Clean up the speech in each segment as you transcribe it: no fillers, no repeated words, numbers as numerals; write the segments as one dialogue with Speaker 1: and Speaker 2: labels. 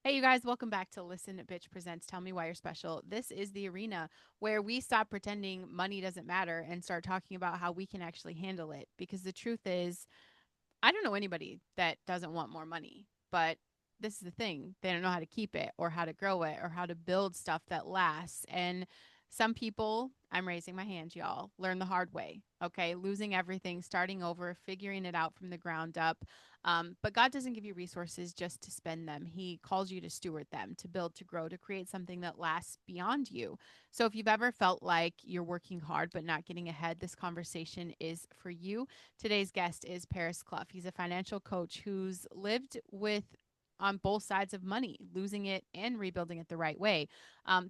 Speaker 1: Hey, you guys, welcome back to Listen Bitch Presents Tell Me Why You're Special. This is the arena where we stop pretending money doesn't matter and start talking about how we can actually handle it. Because the truth is, I don't know anybody that doesn't want more money, but this is the thing. They don't know how to keep it or how to grow it or how to build stuff that lasts. And some people, I'm raising my hand, y'all, learn the hard way. Okay. Losing everything, starting over, figuring it out from the ground up. But God doesn't give you resources just to spend them. He calls you to steward them, to build, to grow, to create something that lasts beyond you. So if you've ever felt like you're working hard but not getting ahead, this conversation is for you. Today's guest is Paris Clough. He's a financial coach who's lived with on both sides of money, losing it and rebuilding it the right way.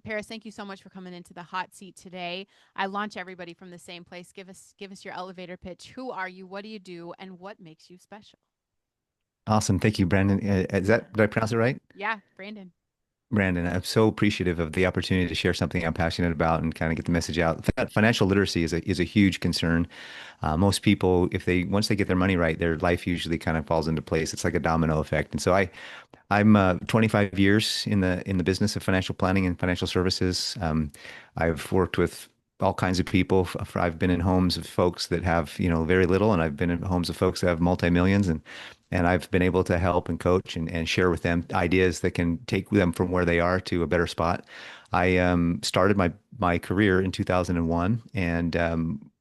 Speaker 1: Paris, thank you so much for coming into the hot seat today. I launch everybody from the same place. Give us your elevator pitch. Who are you? What do you do? And what makes you special?
Speaker 2: Awesome. Thank you, Brandon. Did I pronounce it right?
Speaker 1: Yeah, Branden.
Speaker 2: Brandon, I'm so appreciative of the opportunity to share something I'm passionate about and kind of get the message out. Financial literacy is a huge concern. Most people, if they once they get their money right, their life usually kind of falls into place. It's like a domino effect. And so I'm 25 years in the business of financial planning and financial services. I've worked with all kinds of people. I've been in homes of folks that have, very little, and I've been in homes of folks that have multi-millions, and I've been able to help and coach and share with them ideas that can take them from where they are to a better spot. I started my career in 2001, and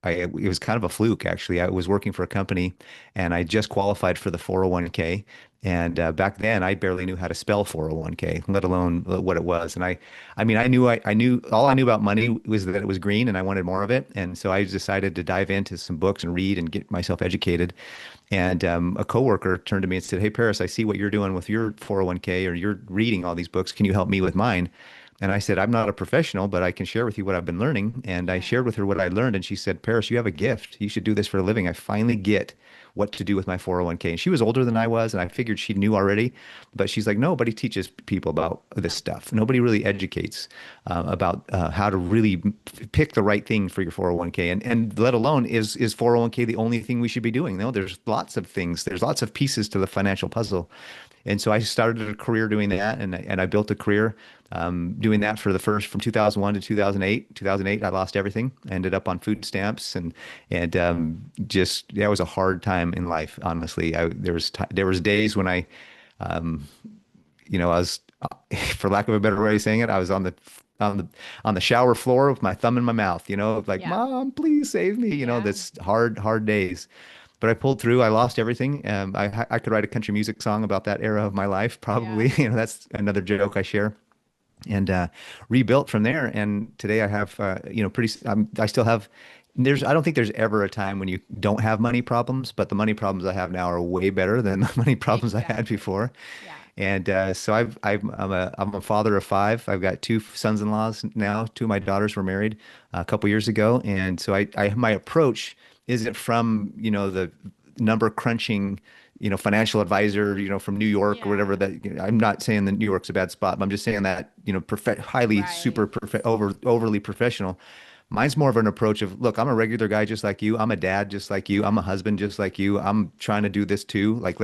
Speaker 2: it was kind of a fluke, actually. I was working for a company, and I just qualified for the 401k. And back then, I barely knew how to spell 401k, let alone what it was. And I mean, I knew all I knew about money was that it was green, and I wanted more of it. And so I decided to dive into some books and read and get myself educated. And a coworker turned to me and said, "Hey, Paris, I see what you're doing with your 401k, or you're reading all these books. Can you help me with mine?" And I said, "I'm not a professional, but I can share with you what I've been learning." And I
Speaker 1: Yeah.
Speaker 2: shared with her what I learned. And she said, "Paris, you have a gift. You should do this for a living. I finally get what to do with my 401k." And she was older than I was, and I figured she knew already. But she's like, "Nobody teaches people about this
Speaker 1: No.
Speaker 2: stuff. Nobody really educates about how to really pick the right thing for your 401k. And let alone is 401k the only thing we should be doing? No, there's lots of things. There's lots of pieces to the financial puzzle." And so I started a career doing that, and I built a career doing that for the first from 2001 to 2008. 2008, I lost everything. I ended up on food stamps, and just that was a hard time in life. Honestly, there was days when um, I was, for lack of a better way of saying it, I was on the on the shower floor with my thumb in my mouth. Like,
Speaker 1: Yeah.
Speaker 2: "Mom, please save me."
Speaker 1: Yeah.
Speaker 2: That's hard days. But I pulled through. I lost everything. I could write a country music song about that era of my life,
Speaker 1: Yeah.
Speaker 2: probably. That's another joke I share. And rebuilt from there. And today I have, I still have. I don't think there's ever a time when you don't have money problems, but the money problems I have now are way better than the money problems I had
Speaker 1: Exactly.
Speaker 2: before.
Speaker 1: Yeah.
Speaker 2: And so I'm a father of five. I've got two sons-in-laws now. Two of my daughters were married a couple years ago, and so my approach isn't from the number crunching, financial advisor, from New York or whatever.
Speaker 1: Yeah.
Speaker 2: That I'm not saying that New York's a bad spot, but I'm just saying that highly
Speaker 1: Right.
Speaker 2: super overly professional. Mine's more of an approach of, look, I'm a regular guy just like you. I'm a dad just like you. I'm
Speaker 1: Yeah.
Speaker 2: a husband just like you. I'm trying to do this too. Like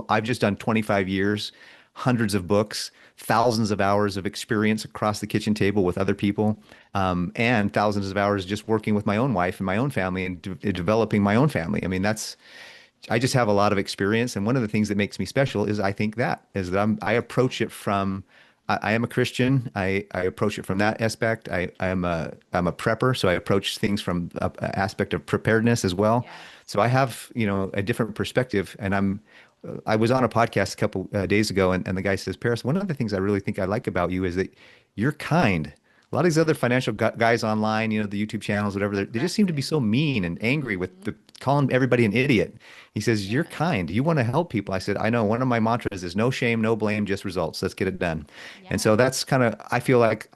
Speaker 2: I've just done 25 years, hundreds of books, thousands of hours of experience across the kitchen table with other people, and thousands of hours just working with my own wife and my own family and developing my own family. I mean, I just have a lot of experience. And one of the things that makes me special is I think that is that I
Speaker 1: Yeah.
Speaker 2: approach it from, I am a Christian. I approach it from that aspect. I'm a prepper. So I approach things from a aspect of preparedness as well.
Speaker 1: Yes.
Speaker 2: So I have, a different perspective. And I was on a podcast a couple days ago, and the guy says, "Paris, one of the things I really think I like about you is that you're kind. A lot of these other financial guys online, the YouTube channels, whatever, they just seem to be
Speaker 1: Aggressive.
Speaker 2: so mean and angry with
Speaker 1: Mm-hmm.
Speaker 2: calling everybody an idiot." He says, "You're
Speaker 1: Yes.
Speaker 2: kind. You want to help people." I said, "I know. One of my mantras is no shame, no blame, just results. Let's get it done." And so
Speaker 1: Yes.
Speaker 2: that's kind of, I feel like,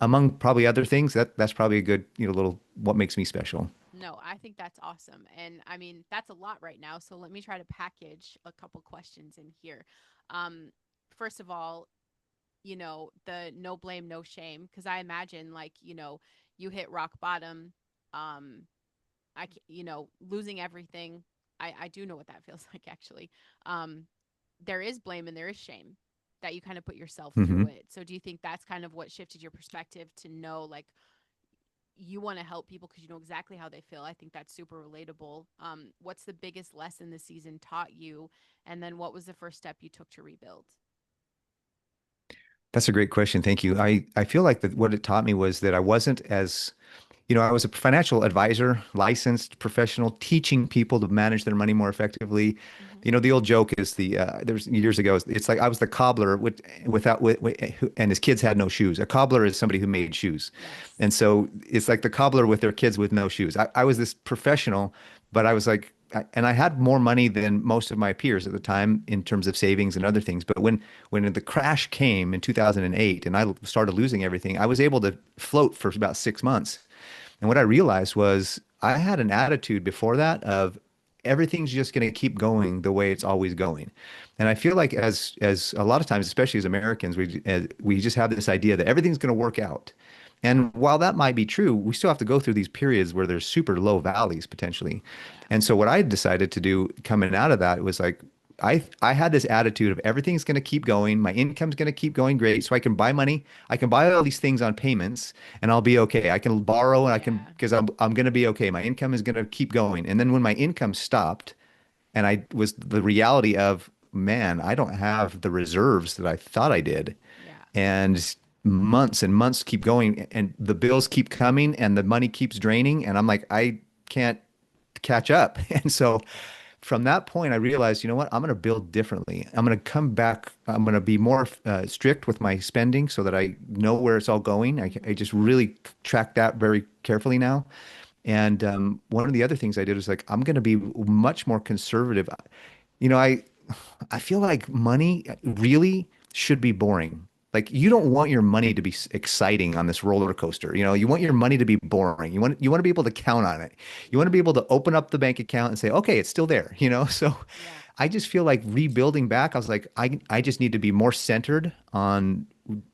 Speaker 2: among probably other things, that's probably a good, little what makes me special.
Speaker 1: No, I think that's awesome. And I mean, that's a lot right now. So let me try to package a couple questions in here. Um, First of all, the no blame, no shame, because I imagine like, you hit rock bottom. Um, losing everything. I do know what that feels like actually. Um, there is blame and there is shame. that you kind of put yourself through
Speaker 2: Hmm.
Speaker 1: it. So do you think that's kind of what shifted your perspective to know like you want to help people because you know exactly how they feel? I think that's super relatable. What's the biggest lesson the season taught you? And then what was the first step you took to rebuild?
Speaker 2: That's a great question. Thank you. I feel like that what it taught me was that I wasn't as, I was a financial advisor, licensed professional, teaching people to manage their money more effectively.
Speaker 1: Mm-hmm.
Speaker 2: The old joke is there's years ago, it's like I was the cobbler and his kids had no shoes. A cobbler is somebody who made shoes.
Speaker 1: Yes.
Speaker 2: And so it's like the cobbler with their kids with no shoes. I was this professional, but I was like, and I had more money than most of my peers at the time in terms of savings and other things. But when the crash came in 2008 and I started losing everything, I was able to float for about 6 months. And what I realized was I had an attitude before that of everything's just going to keep going the way it's always going. And I feel like as a lot of times, especially as Americans, we just have this idea that everything's going to work out. And while that might be true, we still have to go through these periods where there's super low valleys potentially.
Speaker 1: Yeah.
Speaker 2: And so what I decided to do coming out of that was like I had this attitude of everything's going to keep going, my income's going to keep going great, so I can buy money, I can buy all these things on payments, and I'll be okay. I can borrow and I can
Speaker 1: Yeah.
Speaker 2: because I'm going to be okay. My income is going to keep going. And then when my income stopped, and I was the reality of, man, I don't have the reserves that I thought I did,
Speaker 1: Yeah.
Speaker 2: and months and months keep going, and the bills keep coming, and the money keeps draining, and I'm like, I can't catch up. And so from that point, I realized, you know what? I'm going to build differently. I'm going to come back. I'm going to be more strict with my spending so that I know where it's all going. I
Speaker 1: Mm-hmm.
Speaker 2: just really track that very carefully now. And one of the other things I did was like, I'm going to be much more conservative. You know, I feel like money really should be boring. Like you
Speaker 1: Yeah.
Speaker 2: don't want your money to be exciting on this roller coaster. You want your money to be boring. You want to be able to count on it. You want to
Speaker 1: Yeah.
Speaker 2: be able to open up the bank account and say, "Okay, it's still there." So
Speaker 1: Yeah.
Speaker 2: I just feel like rebuilding back. I was like, I just need to be more centered on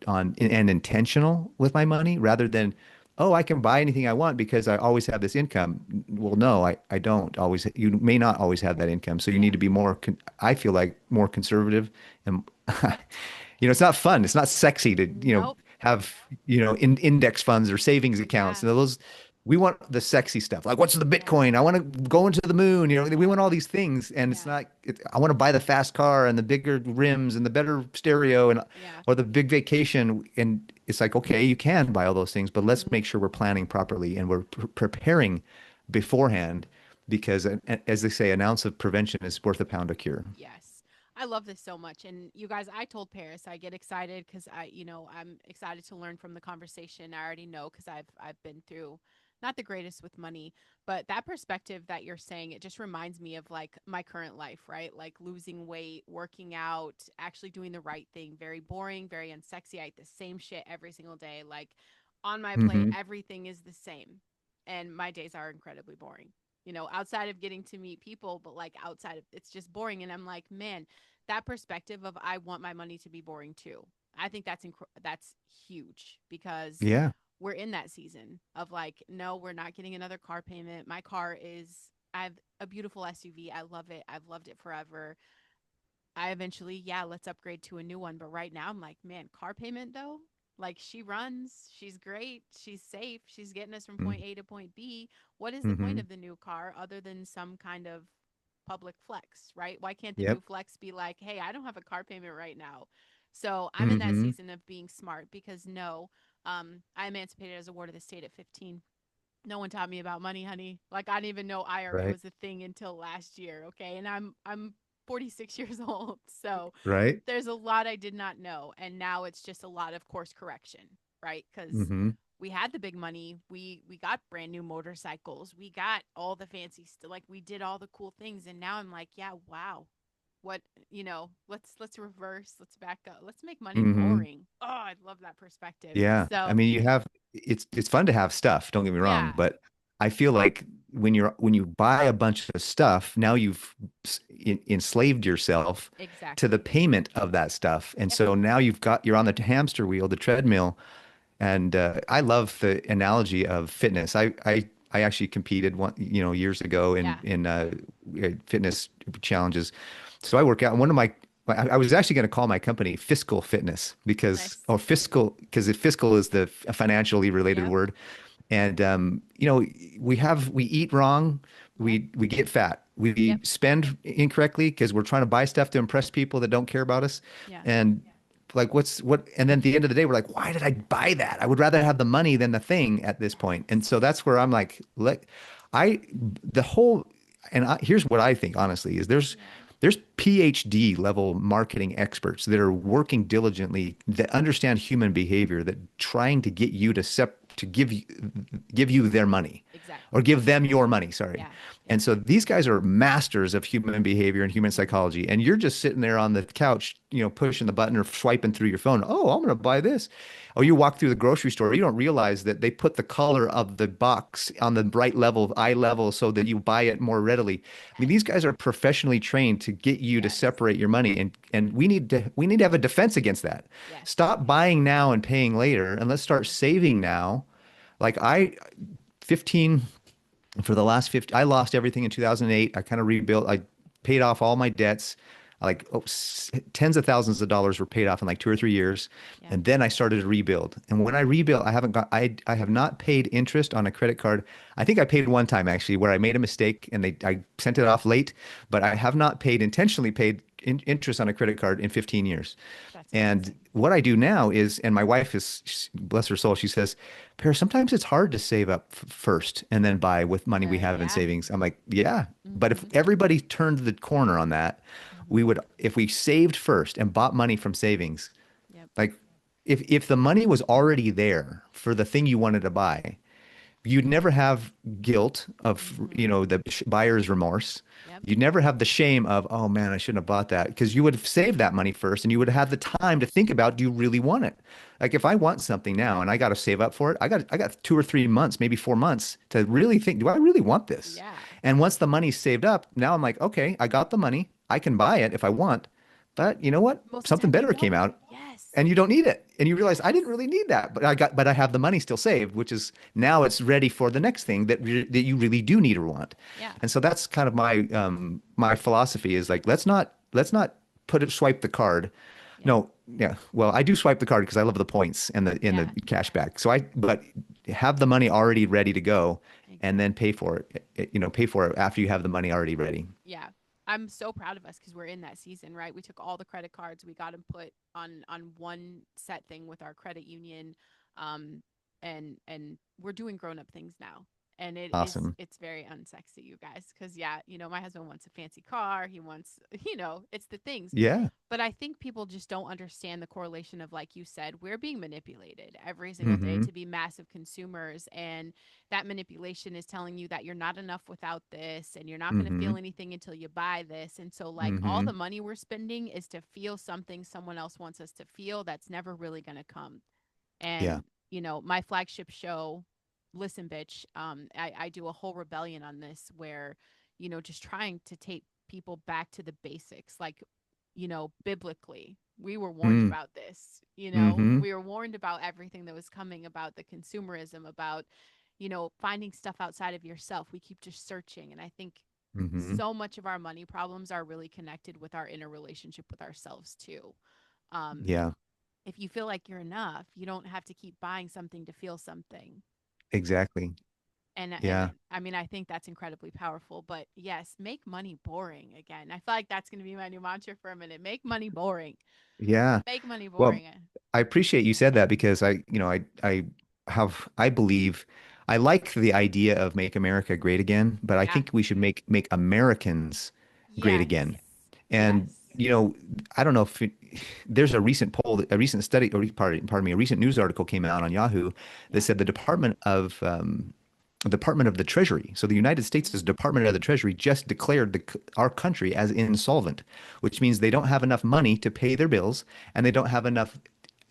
Speaker 2: and intentional with my money rather than, oh, I can buy anything I want because I always have this income. Well, no, I don't always. You may not always have that income. So you need
Speaker 1: Yeah.
Speaker 2: to be I feel like more conservative and, it's not fun. It's not sexy to,
Speaker 1: Nope.
Speaker 2: have, index funds or savings accounts.
Speaker 1: Yeah.
Speaker 2: We want the sexy stuff. Like, what's the
Speaker 1: Yeah.
Speaker 2: Bitcoin? I want to go into the moon. We
Speaker 1: Yep.
Speaker 2: want all these things. And it's
Speaker 1: Yeah.
Speaker 2: not, I want to buy the fast car and the bigger rims and the better stereo
Speaker 1: Yeah.
Speaker 2: or the big vacation. And it's like, okay, you can buy all those things, but let's
Speaker 1: Mm-hmm.
Speaker 2: make sure we're planning properly and we're preparing beforehand because, as they say, an ounce of prevention is worth a pound of cure.
Speaker 1: Yes. I love this so much. And you guys, I told Paris I get excited because I'm excited to learn from the conversation. I already know because I've been through not the greatest with money, but that perspective that you're saying, it just reminds me of like my current life, right? Like losing weight, working out, actually doing the right thing. Very boring, very unsexy. I eat the same shit every single day. Like on my plate,
Speaker 2: Hmm.
Speaker 1: everything is the same. And my days are incredibly boring, outside of getting to meet people, but like outside of it's just boring. And I'm like, man, that perspective of I want my money to be boring too. I think that's huge because
Speaker 2: Yeah.
Speaker 1: we're in that season of like, no, we're not getting another car payment. My car is, I have a beautiful SUV. I love it. I've loved it forever. I eventually, yeah, let's upgrade to a new one. But right now, I'm like, man, car payment though? Like she runs, she's great, she's safe, she's getting us from point A to point B. What is the point
Speaker 2: Mm-hmm.
Speaker 1: of the new car other than some kind of public flex, right? Why can't the new
Speaker 2: Yep.
Speaker 1: flex be like, hey, I don't have a car payment right now? So I'm in that
Speaker 2: Mm-hmm.
Speaker 1: season of being smart because no, I emancipated as a ward of the state at 15. No one taught me about money, honey. Like I didn't even know IRA
Speaker 2: Right.
Speaker 1: was a thing until last year, okay? And I'm 46 years old. So
Speaker 2: Right.
Speaker 1: there's a lot I did not know, and now it's just a lot of course correction, right? Cuz
Speaker 2: Mm-hmm.
Speaker 1: we had the big money. We got brand new motorcycles. We got all the fancy stuff. Like we did all the cool things, and now I'm like, yeah, wow. What, let's reverse, let's back up. Let's make money
Speaker 2: Mm-hmm.
Speaker 1: boring. Oh, I love that perspective.
Speaker 2: Yeah. I
Speaker 1: So,
Speaker 2: mean, it's fun to have stuff, don't get me wrong,
Speaker 1: yeah,
Speaker 2: but I feel like when you buy a bunch of stuff, now you've enslaved yourself to the
Speaker 1: exactly.
Speaker 2: payment of that stuff. And
Speaker 1: Yep.
Speaker 2: so now you're on the hamster wheel, the treadmill. And I love the analogy of fitness. I actually competed years ago in
Speaker 1: Yeah.
Speaker 2: fitness challenges. So I work out. And one of my I was actually going to call my company Fiscal Fitness because,
Speaker 1: Nice.
Speaker 2: or fiscal, because fiscal is the financially related
Speaker 1: Yep.
Speaker 2: word. And we eat wrong,
Speaker 1: Yep.
Speaker 2: we get fat, we
Speaker 1: Yep.
Speaker 2: spend incorrectly because we're trying to buy stuff to impress people that don't care about us.
Speaker 1: Yeah.
Speaker 2: And like and then at the end of the day, we're like, why did I buy that? I would rather have the money than the thing at this point. And
Speaker 1: Yes.
Speaker 2: so that's where I'm like, I, the whole, here's what I think honestly is
Speaker 1: Yeah.
Speaker 2: there's PhD level marketing experts that are working diligently that understand human behavior that trying to get you to give you their money or
Speaker 1: Exactly.
Speaker 2: give them your money, sorry.
Speaker 1: Yeah.
Speaker 2: And
Speaker 1: Yeah.
Speaker 2: so these guys are masters of human behavior and human
Speaker 1: Hmm.
Speaker 2: psychology. And you're just sitting there on the couch, pushing the button or swiping through your phone. Oh, I'm going to buy this. Oh,
Speaker 1: Yeah.
Speaker 2: you walk through the grocery store. You don't realize that they put the color of the box on the bright level, eye level, so that you buy it more readily. I mean, these
Speaker 1: Yes.
Speaker 2: guys are professionally trained to get you to
Speaker 1: Yes.
Speaker 2: separate your money, and we need to have a defense against that.
Speaker 1: Yes.
Speaker 2: Stop buying now and paying later, and let's start saving now. Like 15 for the last 50, I lost everything in 2008. I kind of rebuilt. I paid off all my debts. Like tens of thousands of dollars were paid off in like 2 or 3 years,
Speaker 1: Yeah.
Speaker 2: and then I started to rebuild. And when I rebuilt, I have not paid interest on a credit card. I think I paid one time actually, where I made a mistake and I sent it off late, but I have not intentionally paid interest on a credit card in 15 years.
Speaker 1: That's
Speaker 2: And
Speaker 1: amazing.
Speaker 2: what I do now is, and my wife bless her soul, she says, Paris, sometimes it's hard to save up first and then buy with money we have in
Speaker 1: Yeah.
Speaker 2: savings. I'm like, yeah. But if
Speaker 1: Hmm.
Speaker 2: everybody turned the corner on that,
Speaker 1: Hmm.
Speaker 2: if we saved first and bought money from savings,
Speaker 1: Yep.
Speaker 2: like if the money was already there for the thing you wanted to buy, you'd never have guilt of,
Speaker 1: Hmm.
Speaker 2: the buyer's remorse.
Speaker 1: Yep.
Speaker 2: You'd never have the shame of, oh man, I shouldn't have bought that because you would have saved that money first and you would have had the time to think about, do you really want it? Like if I want something now and I got to save up for it, I got 2 or 3 months, maybe 4 months to really think, do I really want this?
Speaker 1: Yeah.
Speaker 2: And once the money's saved up, now I'm like, okay, I got the money. I can buy it if I want. But you know what?
Speaker 1: Most of the
Speaker 2: Something
Speaker 1: time you
Speaker 2: better came
Speaker 1: don't.
Speaker 2: out
Speaker 1: Yes.
Speaker 2: and you don't need it. And you realize I didn't
Speaker 1: Yes.
Speaker 2: really need that, but I have the money still saved, which is now it's ready for the next thing that you really do need or want.
Speaker 1: Yeah.
Speaker 2: And so that's kind of my philosophy is like let's not swipe the card.
Speaker 1: Yep.
Speaker 2: No, yeah. Well, I do swipe the card because I love the points and the
Speaker 1: Yeah.
Speaker 2: cash back. But have the money already ready to go and then
Speaker 1: Exactly.
Speaker 2: pay for it. Pay for it after you have the money already ready.
Speaker 1: Yeah. I'm so proud of us because we're in that season, right? We took all the credit cards, we got them put on one set thing with our credit union, um, and we're doing grown up things now. And
Speaker 2: Awesome.
Speaker 1: it's very unsexy, you guys, because yeah, my husband wants a fancy car. He wants, it's the things.
Speaker 2: Yeah.
Speaker 1: But I think people just don't understand the correlation of, like you said, we're being manipulated every single day
Speaker 2: Mm-hmm.
Speaker 1: to be massive consumers. And that manipulation is telling you that you're not enough without this and you're not going to
Speaker 2: Mm-hmm.
Speaker 1: feel anything until you buy this. And so, like, all
Speaker 2: Mm-hmm.
Speaker 1: the money we're spending is to feel something someone else wants us to feel that's never really going to come.
Speaker 2: Yeah.
Speaker 1: And, my flagship show, Listen Bitch, I do a whole rebellion on this where, just trying to take people back to the basics. Like, biblically, we were warned
Speaker 2: Mm.
Speaker 1: about this.
Speaker 2: Mm-hmm.
Speaker 1: We were warned about everything that was coming, about the consumerism, about, finding stuff outside of yourself. We keep just searching. And I think
Speaker 2: Mm-hmm.
Speaker 1: so much of our money problems are really connected with our inner relationship with ourselves, too. Um,
Speaker 2: Yeah.
Speaker 1: if you feel like you're enough, you don't have to keep buying something to feel something.
Speaker 2: Exactly.
Speaker 1: And
Speaker 2: Yeah.
Speaker 1: I mean, I think that's incredibly powerful. But yes, make money boring again. I feel like that's going to be my new mantra for a minute. Make money boring.
Speaker 2: Yeah.
Speaker 1: Make money
Speaker 2: Well,
Speaker 1: boring.
Speaker 2: I appreciate you said that because I believe I like the idea of make America great again, but I
Speaker 1: Yeah.
Speaker 2: think we should make Americans great
Speaker 1: Yes.
Speaker 2: again. And
Speaker 1: Yes.
Speaker 2: I don't know if there's a recent study, or pardon me, a recent news article came out on Yahoo that
Speaker 1: Yeah.
Speaker 2: said the Department of the Treasury. So the United
Speaker 1: Hmm.
Speaker 2: States' Department of the Treasury just declared our country as insolvent, which means they don't have enough money to pay their bills and they don't have enough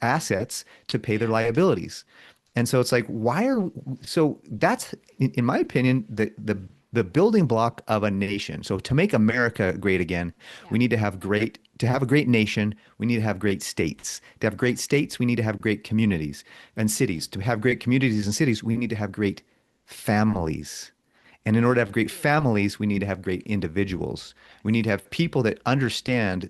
Speaker 2: assets to pay their
Speaker 1: Yeah.
Speaker 2: liabilities. And so it's like, so that's, in my opinion, the building block of a nation. So to make America great again,
Speaker 1: Yeah.
Speaker 2: we need to have a great nation, we need to have great states. To have great states, we need to have great communities and cities. To have great communities and cities, we need to have great families. And in order to have great
Speaker 1: Absolutely.
Speaker 2: families, we need to have great individuals. We need to
Speaker 1: Yes.
Speaker 2: have people that understand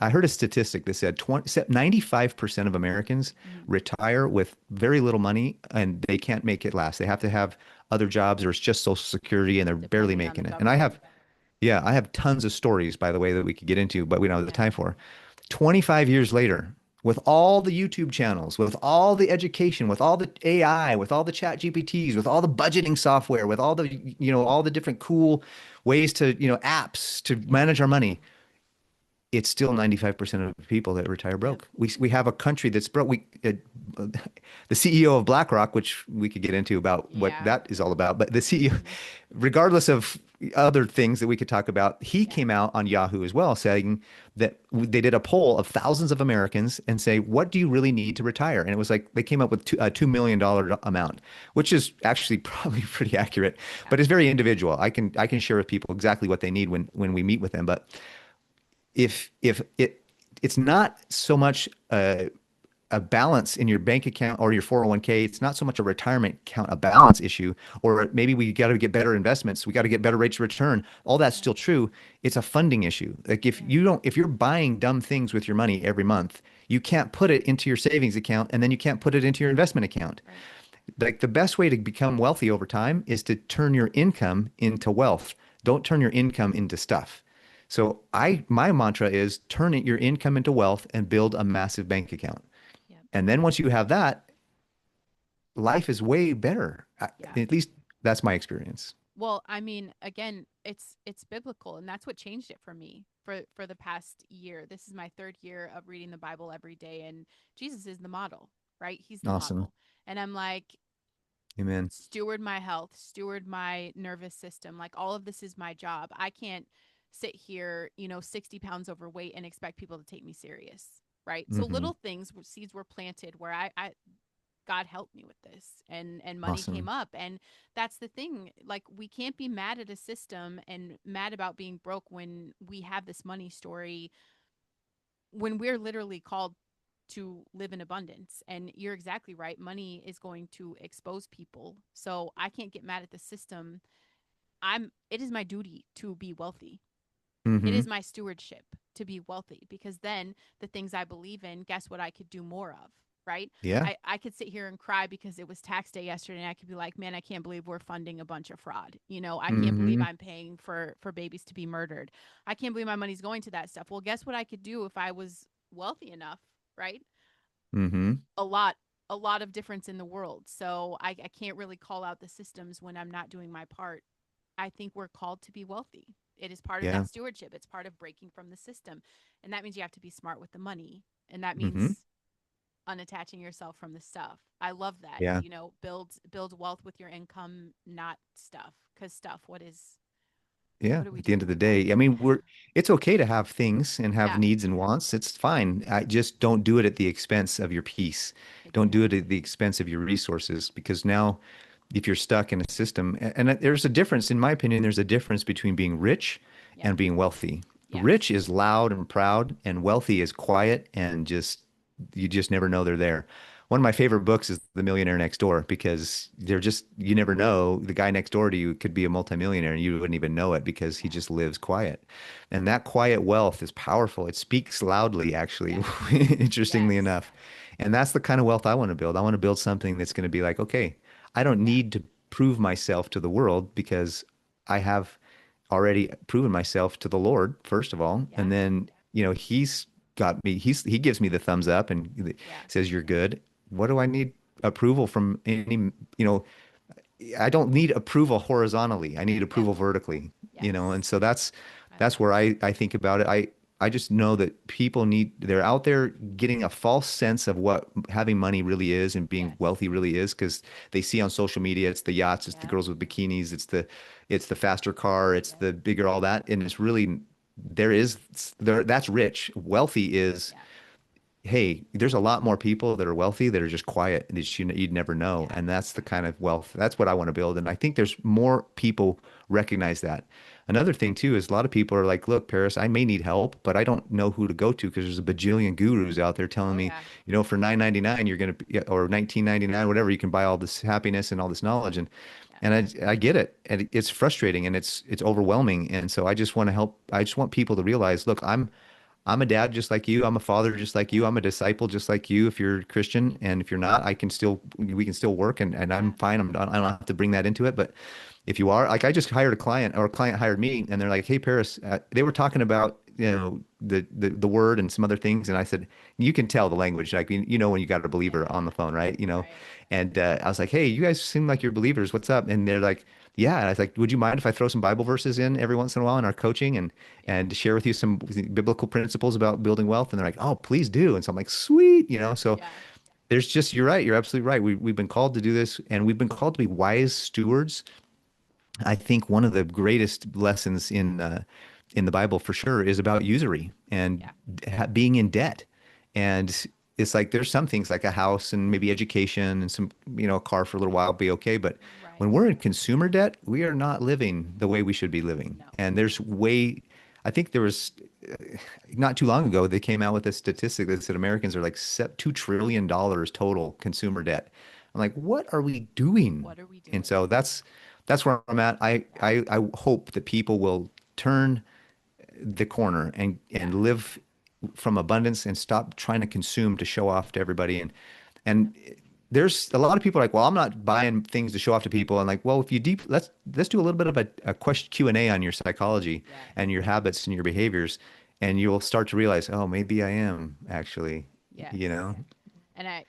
Speaker 2: I heard a statistic that said 95% of Americans
Speaker 1: Mhm.
Speaker 2: retire with very little money and they can't make it last. They have to have other jobs or it's just Social Security and they're barely
Speaker 1: Depending on the
Speaker 2: making it. And
Speaker 1: government.
Speaker 2: I have tons of stories, by the way, that we could get into, but we don't have the
Speaker 1: Yeah.
Speaker 2: time for. 25 years later, with all the YouTube channels, with all the education, with all the AI, with all the chat GPTs, with all the budgeting software, with all the, all the different cool ways to, apps to
Speaker 1: Yeah.
Speaker 2: manage our money, it's still 95% of people that retire
Speaker 1: Yep.
Speaker 2: broke. We have a country that's broke. The CEO of BlackRock, which we could get into about what
Speaker 1: Yeah.
Speaker 2: that is all about, but the CEO,
Speaker 1: Hmm.
Speaker 2: regardless of other things that we could talk about, he
Speaker 1: Yeah.
Speaker 2: came out on Yahoo as well saying that they did a poll of thousands of Americans and say, what do you really need to retire? And it was like they came up with a $2 million amount, which is actually probably pretty accurate,
Speaker 1: Yeah.
Speaker 2: but it's very individual. I can share with people exactly what they need when we meet with them, but if it's not so much a balance in your bank account or your 401k. It's not so much a retirement account, a balance issue, or maybe we got to get better investments. We got to get better rates of return. All that's
Speaker 1: Yeah.
Speaker 2: still true. It's a funding issue. Like
Speaker 1: Yeah.
Speaker 2: if you're buying dumb things with your money every month, you can't put it into your savings account and then you can't put it into your investment account.
Speaker 1: Right.
Speaker 2: Like the best way to become wealthy over time is to turn your income into wealth. Don't turn your income into stuff. So my mantra is turn your income into wealth and build a massive bank account.
Speaker 1: Yep.
Speaker 2: And then once you have that, life is way better.
Speaker 1: Yeah.
Speaker 2: At least that's my experience.
Speaker 1: Well, I mean, again, it's biblical, and that's what changed it for me for the past year. This is my third year of reading the Bible every day, and Jesus is the model, right? He's the
Speaker 2: Awesome.
Speaker 1: model. And I'm like,
Speaker 2: Amen.
Speaker 1: steward my health, steward my nervous system. Like all of this is my job. I can't sit here, 60 pounds overweight and expect people to take me serious. Right. So
Speaker 2: Hmm.
Speaker 1: little things, seeds were planted where I God helped me with this, and money came
Speaker 2: Awesome.
Speaker 1: up. And that's the thing. Like we can't be mad at a system and mad about being broke when we have this money story, when we're literally called to live in abundance. And you're exactly right. Money is going to expose people. So I can't get mad at the system. It is my duty to be wealthy. It is
Speaker 2: Hmm.
Speaker 1: my stewardship to be wealthy, because then the things I believe in, guess what I could do more of, right?
Speaker 2: Yeah.
Speaker 1: I could sit here and cry because it was tax day yesterday and I could be like, man, I can't believe we're funding a bunch of fraud. I can't believe
Speaker 2: Hmm.
Speaker 1: I'm paying for babies to be murdered. I can't believe my money's going to that stuff. Well, guess what I could do if I was wealthy enough, right?
Speaker 2: Hmm.
Speaker 1: A lot a lot of difference in the world. So I can't really call out the systems when I'm not doing my part. I think we're called to be wealthy. It is part of
Speaker 2: Yeah.
Speaker 1: that stewardship. It's part of breaking from the system. And that means you have to be smart with the money. And that
Speaker 2: Hmm.
Speaker 1: means unattaching yourself from the stuff. I love that.
Speaker 2: Yeah.
Speaker 1: Build wealth with your income, not stuff. Cuz stuff,
Speaker 2: Yeah.
Speaker 1: what are we
Speaker 2: At the end
Speaker 1: doing
Speaker 2: of the
Speaker 1: with that?
Speaker 2: day, I mean, it's okay to have things and have
Speaker 1: Yeah,
Speaker 2: needs and wants. It's fine. I just don't do it at the expense of your peace. Don't do it at
Speaker 1: exactly.
Speaker 2: the expense of your resources because now if you're stuck in a system, and there's a difference, in my opinion, there's a difference between being rich
Speaker 1: Yep.
Speaker 2: and being wealthy.
Speaker 1: Yes.
Speaker 2: Rich is loud and proud, and wealthy is quiet and just you just never know they're there. One of my favorite books is The Millionaire Next Door because you never know. The guy next door to you could be a multimillionaire and you wouldn't even know it because he
Speaker 1: Yeah.
Speaker 2: just lives quiet. And that quiet wealth is powerful. It speaks loudly, actually,
Speaker 1: Yes.
Speaker 2: interestingly
Speaker 1: Yes.
Speaker 2: enough. And that's the kind of wealth I want to build. I want to build something that's going to be like, okay, I don't
Speaker 1: Yeah.
Speaker 2: need to prove myself to the world because I have already proven myself to the Lord, first of all.
Speaker 1: Yeah.
Speaker 2: And then, he gives me the thumbs up and
Speaker 1: Yeah.
Speaker 2: says, you're good. What do I need approval from you know, I don't need approval horizontally. I need
Speaker 1: Yep.
Speaker 2: approval vertically,
Speaker 1: Yes.
Speaker 2: and so
Speaker 1: I
Speaker 2: that's
Speaker 1: love
Speaker 2: where
Speaker 1: that.
Speaker 2: I think about it. I just know that they're out there getting a false sense of what having money really is and being
Speaker 1: Yes.
Speaker 2: wealthy really is because they see on social media it's the yachts, it's the
Speaker 1: Yep.
Speaker 2: girls with bikinis, it's the faster car, it's
Speaker 1: Yep.
Speaker 2: the bigger all that, and it's really there that's rich. Wealthy is,
Speaker 1: Yeah.
Speaker 2: hey, there's a lot more people that are wealthy that are just quiet that you'd never know.
Speaker 1: Yeah.
Speaker 2: And that's the kind of wealth. That's what I want to build. And I think there's more people recognize that. Another thing too is a lot of people are like, look, Paris, I may need help, but I don't know who to go to because there's a bajillion gurus out there telling
Speaker 1: Oh
Speaker 2: me,
Speaker 1: yeah.
Speaker 2: for 9.99 you're gonna or 19.99 whatever, you can buy all this happiness and all this knowledge.
Speaker 1: Yeah.
Speaker 2: And I get it. And it's frustrating and it's overwhelming. And so I just want to help. I just want people to realize, look, I'm a dad just like you. I'm a father just like you.
Speaker 1: Yeah.
Speaker 2: I'm a disciple just like you. If you're Christian and if you're not, we can still work and I'm
Speaker 1: Yeah.
Speaker 2: fine. I don't have to bring that into it. But if you are, like I just hired a client or a client hired me and they're like, hey, Paris, they were talking about, the word and some other things. And I said, you can tell the language, like, when you got a believer
Speaker 1: Yeah.
Speaker 2: on the phone, right?
Speaker 1: Right.
Speaker 2: And I was like, hey, you guys seem like you're believers. What's up? And they're like, yeah. And I was like, would you mind if I throw some Bible verses in every once in a while in our coaching
Speaker 1: Yeah.
Speaker 2: and share with you some biblical principles about building wealth? And they're like, oh, please do. And so I'm like, sweet, so
Speaker 1: Yeah.
Speaker 2: you're right. You're absolutely right. We've been called to do this and we've been called to be wise stewards. I think one of the greatest lessons in the Bible for sure is about usury and
Speaker 1: Yeah.
Speaker 2: being in debt. And it's like there's some things like a house and maybe education and some, a car for a little while be okay. But
Speaker 1: Right.
Speaker 2: when we're in consumer debt, we are not living the way we should be living.
Speaker 1: No.
Speaker 2: And I think there was not too long ago, they came out with a statistic that said Americans are like $2 trillion total consumer debt. I'm like, what are we doing?
Speaker 1: What are we
Speaker 2: And
Speaker 1: doing?
Speaker 2: so that's where I'm at.
Speaker 1: Yeah.
Speaker 2: I hope that people will turn the corner
Speaker 1: Yeah.
Speaker 2: and live from abundance and stop trying to consume to show off to everybody. And there's a lot of people like, well, I'm not buying things to show off to people. And like, well, if you let's do a little bit of a question Q&A on your psychology
Speaker 1: Yeah.
Speaker 2: and your habits and your behaviors, and you'll start to realize, oh, maybe I am actually, you
Speaker 1: Yes.
Speaker 2: know.
Speaker 1: And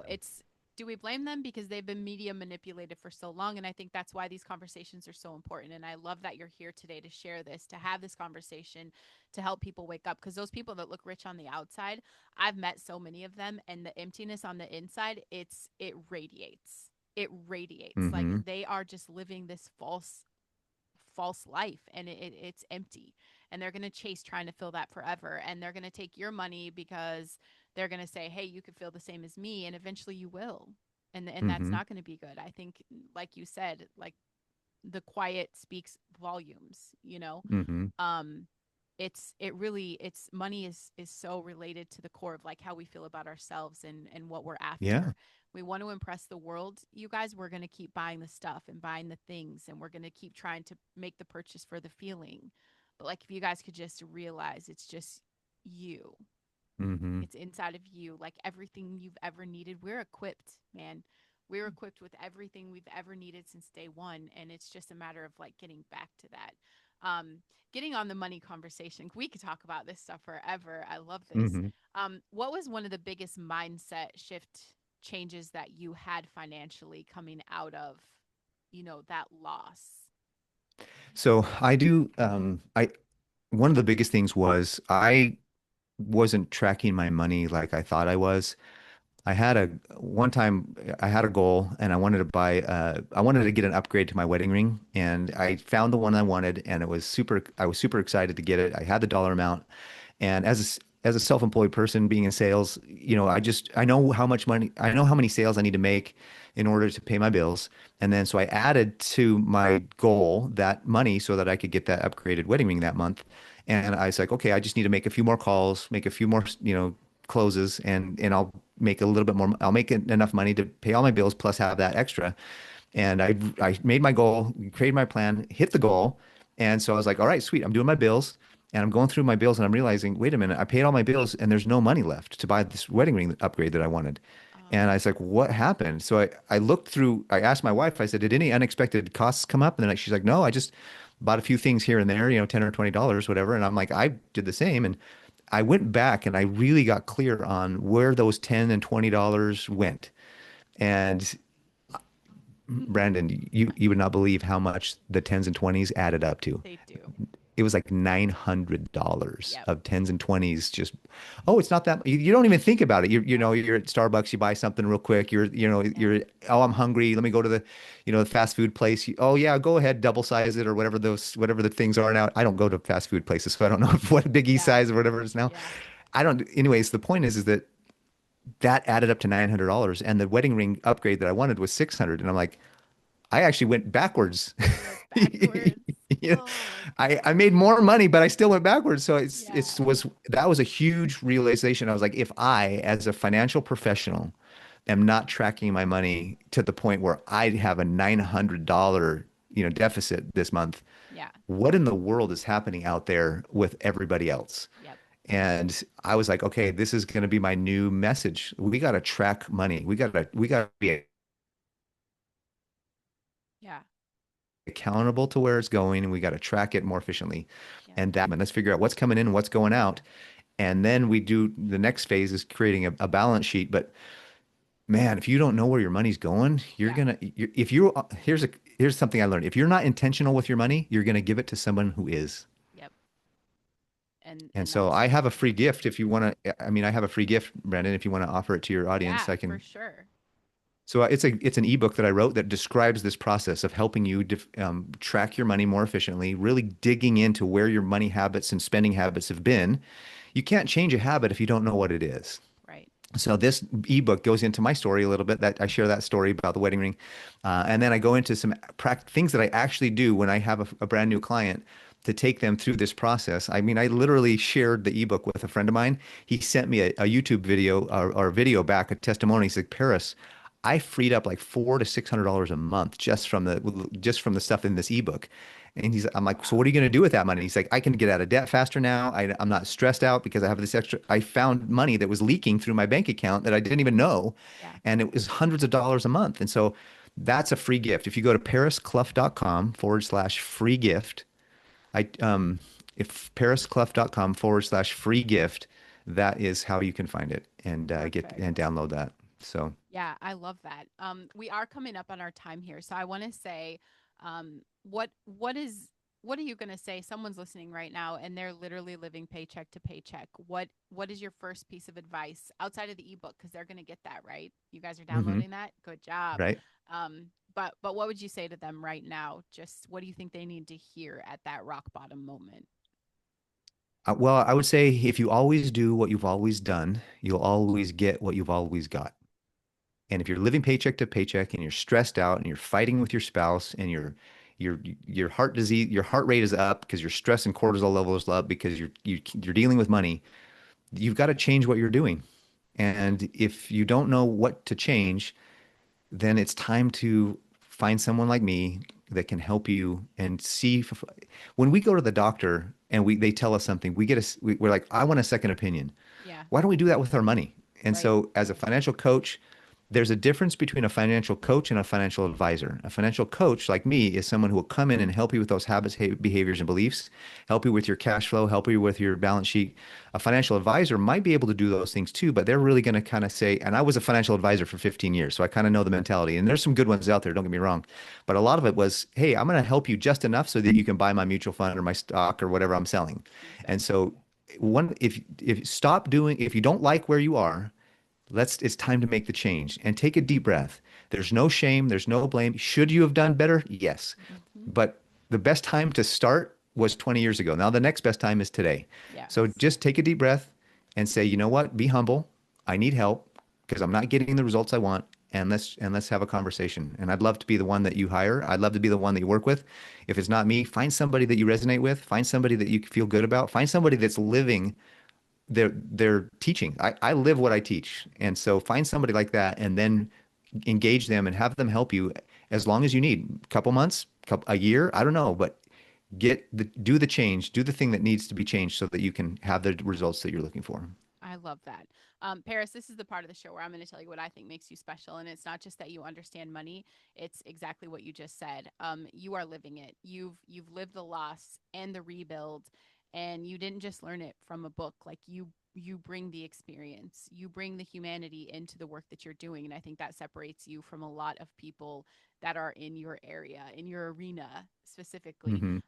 Speaker 1: it's, do we blame them because they've been media manipulated for so long? And I think that's why these conversations are so important. And I love that you're here today to share this, to have this conversation, to help people wake up. Because those people that look rich on the outside, I've met so many of them, and the emptiness on the inside, it radiates. It radiates. Like
Speaker 2: Mm-hmm.
Speaker 1: they are just living this false life, and it's empty, and they're going to chase trying to fill that forever, and they're going to take your money because they're going to say, hey, you could feel the same as me, and eventually you will, and that's
Speaker 2: Mm-hmm.
Speaker 1: not going to be good. I think, like you said, like the quiet speaks volumes.
Speaker 2: Mm-hmm.
Speaker 1: um it really, it's money is so related to the core of like how we feel about ourselves and what we're
Speaker 2: Yeah.
Speaker 1: after. We want to impress the world, you guys. We're going to keep buying the stuff and buying the things, and we're going to keep trying to make the purchase for the feeling. But like if you guys could just realize it's just you,
Speaker 2: Mm-hmm.
Speaker 1: it's inside of you, like everything you've ever needed. We're equipped, man. We're equipped with everything we've ever needed since day one. And it's just a matter of like getting back to that. Getting on the money conversation. We could talk about this stuff forever. I love this.
Speaker 2: Mm-hmm.
Speaker 1: What was one of the biggest mindset shift changes that you had financially coming out of, that loss?
Speaker 2: So I do. I One of the biggest things was I wasn't tracking my money like I thought I was. I had a one time I had a goal and I wanted to get an upgrade to my wedding ring and I found the one I wanted and I was super excited to get it. I had the dollar amount and as a self-employed person being in sales, I know how much money, I know how many sales I need to make in order to pay my bills. And then so I added to my goal that money so that I could get that upgraded wedding ring that month. And I was like, okay, I just need to make a few more calls, make a few more, closes and I'll make a little bit more. I'll make enough money to pay all my bills plus have that extra. And I made my goal, created my plan, hit the goal. And so I was like, all right, sweet. I'm doing my bills and I'm going through my bills and I'm realizing, wait a minute, I paid all my bills and there's no money left to buy this wedding ring upgrade that I wanted. And I was like, what happened? So I looked through, I asked my wife, I said, did any unexpected costs come up? And then she's like, no, I just bought a few things here and there, 10 or $20, whatever. And I'm like, I did the same. And I went back and I really got clear on where those 10 and $20 went. And Branden, you would not believe how much the tens and twenties added up to.
Speaker 1: They do.
Speaker 2: It was like $900
Speaker 1: Yep.
Speaker 2: of tens and twenties. Just, oh, it's not that. You don't even think about it.
Speaker 1: Nope.
Speaker 2: You're at Starbucks, you buy something real quick.
Speaker 1: Yeah.
Speaker 2: Oh, I'm hungry. Let me go to the fast food place. Oh yeah, go ahead, double size it or whatever the things are now. I don't go to fast food places, so I don't know what Big E
Speaker 1: Yeah.
Speaker 2: size or whatever it is now.
Speaker 1: Yeah.
Speaker 2: I don't. Anyways, the point is that added up to $900, and the wedding ring upgrade that I wanted was 600, and I'm like, I actually went backwards.
Speaker 1: You went backwards.
Speaker 2: You know,
Speaker 1: Oh
Speaker 2: I
Speaker 1: gosh.
Speaker 2: made more money, but I still went backwards. So
Speaker 1: Yeah.
Speaker 2: that was a huge realization. I was like, if I, as a financial professional, am not tracking my money to the point where I have a $900, deficit this month,
Speaker 1: Yeah.
Speaker 2: what in the world is happening out there with everybody else?
Speaker 1: Yep.
Speaker 2: And I was like, okay, this is going to be my new message. We got to track money. We got to be
Speaker 1: Yeah.
Speaker 2: accountable to where it's going, and we got to track it more efficiently.
Speaker 1: Yep.
Speaker 2: And let's figure out what's coming in and what's going out. And then we do the next phase is creating a balance sheet. But man, if you don't know where your money's going,
Speaker 1: Yeah.
Speaker 2: if you here's something I learned. If you're not intentional with your money, you're gonna give it to someone who is.
Speaker 1: Yep. And
Speaker 2: And so
Speaker 1: that's
Speaker 2: I have a
Speaker 1: huge.
Speaker 2: free gift if you want to. I mean, I have a free gift, Brandon. If you want to offer it to your audience,
Speaker 1: Yeah,
Speaker 2: I
Speaker 1: for
Speaker 2: can.
Speaker 1: sure.
Speaker 2: So it's an ebook that I wrote that describes this process of helping you track your money more efficiently, really digging into where your money habits and spending habits have been. You can't change a habit if you don't know what it is.
Speaker 1: Right.
Speaker 2: So this ebook goes into my story a little bit. That I share that story about the wedding ring, and then I go into some things that I actually do when I have a brand new client to take them through this process. I mean, I literally shared the ebook with a friend of mine. He sent me a YouTube video or a video back, a testimony. He's like, Paris, I freed up like $400 to $600 a month just from the stuff in this ebook. And I'm like, so
Speaker 1: Wow.
Speaker 2: what are you going to do with that money? He's like, I can get out of debt faster now. I'm not stressed out because I have this extra. I found money that was leaking through my bank account that I didn't even know.
Speaker 1: Yeah.
Speaker 2: And it was hundreds of dollars a month. And so that's a free gift. If you go to parisclough.com/free gift, I, if parisclough.com/free gift, that is how you can find it and get and
Speaker 1: Perfect.
Speaker 2: download that. So,
Speaker 1: Yeah, I love that. We are coming up on our time here, so I want to say, what are you going to say? Someone's listening right now, and they're literally living paycheck to paycheck. What is your first piece of advice outside of the ebook? Because they're going to get that, right? You guys are
Speaker 2: mhm,
Speaker 1: downloading that. Good job.
Speaker 2: right.
Speaker 1: But what would you say to them right now? Just what do you think they need to hear at that rock bottom moment?
Speaker 2: Well, I would say if you always do what you've always done, you'll always get what you've always got. And if you're living paycheck to paycheck and you're stressed out and you're fighting with your spouse and your heart rate is up because your stress and cortisol level is up because you're dealing with money, you've got to change what you're doing. And if you don't know what to change, then it's time to find someone like me that can help you and see when we go to the doctor and they tell us something, we're like, I want a second opinion.
Speaker 1: Yeah.
Speaker 2: Why don't we do that with our money? And
Speaker 1: Right.
Speaker 2: so, as a financial coach, there's a difference between a financial coach and a financial advisor. A financial coach, like me, is someone who will come in and help you with those habits, behaviors, and beliefs, help you with your cash flow, help you with your balance sheet. A financial advisor might be able to do those things too, but they're really going to kind of say, and I was a financial advisor for 15 years, so I kind of know the mentality. And there's some good ones out there, don't get me wrong. But a lot of it was, hey, I'm going to help you just enough so that you can buy my mutual fund or my stock or whatever I'm selling. And so,
Speaker 1: Exactly.
Speaker 2: if you don't like where you are, it's time to make the change and take a deep breath. There's no shame, there's no blame. Should you have done better? Yes.
Speaker 1: Hmm.
Speaker 2: But the best time to start was 20 years ago. Now the next best time is today. So
Speaker 1: Yes.
Speaker 2: just take a deep breath and say, you know what? Be humble. I need help because I'm not getting the results I want. And let's have a conversation. And I'd love to be the one that you hire. I'd love to be the one that you work with. If it's not me, find somebody that you resonate with. Find somebody that you feel good about. Find somebody that's living their teaching. I live what I teach. And so find somebody like that and then engage them and have them help you as long as you need. A couple months, a year, I don't know, but do the change, do the thing that needs to be changed so that you can have the results that you're looking for.
Speaker 1: I love that. Paris, this is the part of the show where I'm going to tell you what I think makes you special. And it's not just that you understand money, it's exactly what you just said. You are living it. You've lived the loss and the rebuild, and you didn't just learn it from a book. Like you bring the experience, you bring the humanity into the work that you're doing. And I think that separates you from a lot of people that are in your area, in your arena specifically.
Speaker 2: Hmm.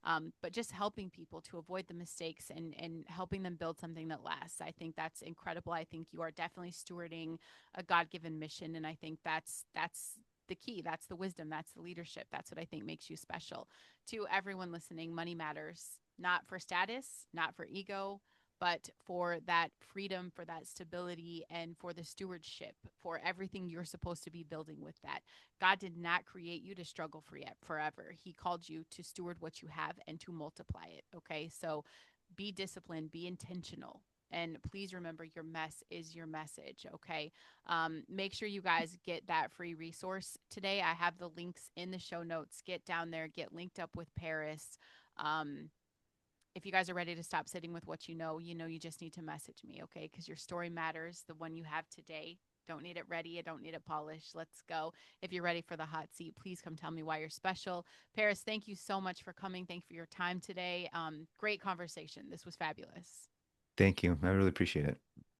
Speaker 1: But just helping people to avoid the mistakes and helping them build something that lasts. I think that's incredible. I think you are definitely stewarding a God given mission, and I think that's the key. That's the wisdom. That's the leadership. That's what I think makes you special. To everyone listening, money matters, not for status, not for ego, but for that freedom, for that stability, and for the stewardship, for everything you're supposed to be building with that. God did not create you to struggle for yet forever. He called you to steward what you have and to multiply it. Okay. So be disciplined, be intentional. And please remember your mess is your message. Okay. Make sure you guys get that free resource today. I have the links in the show notes. Get down there, get linked up with Paris. Um, If you guys are ready to stop sitting with what you know you just need to message me, okay? Because your story matters. The one you have today. Don't need it ready. I don't need it polished. Let's go. If you're ready for the hot seat, please come tell me why you're special. Paris, thank you so much for coming. Thank you for your time today. Great conversation. This was fabulous.
Speaker 2: Thank you. I really appreciate it.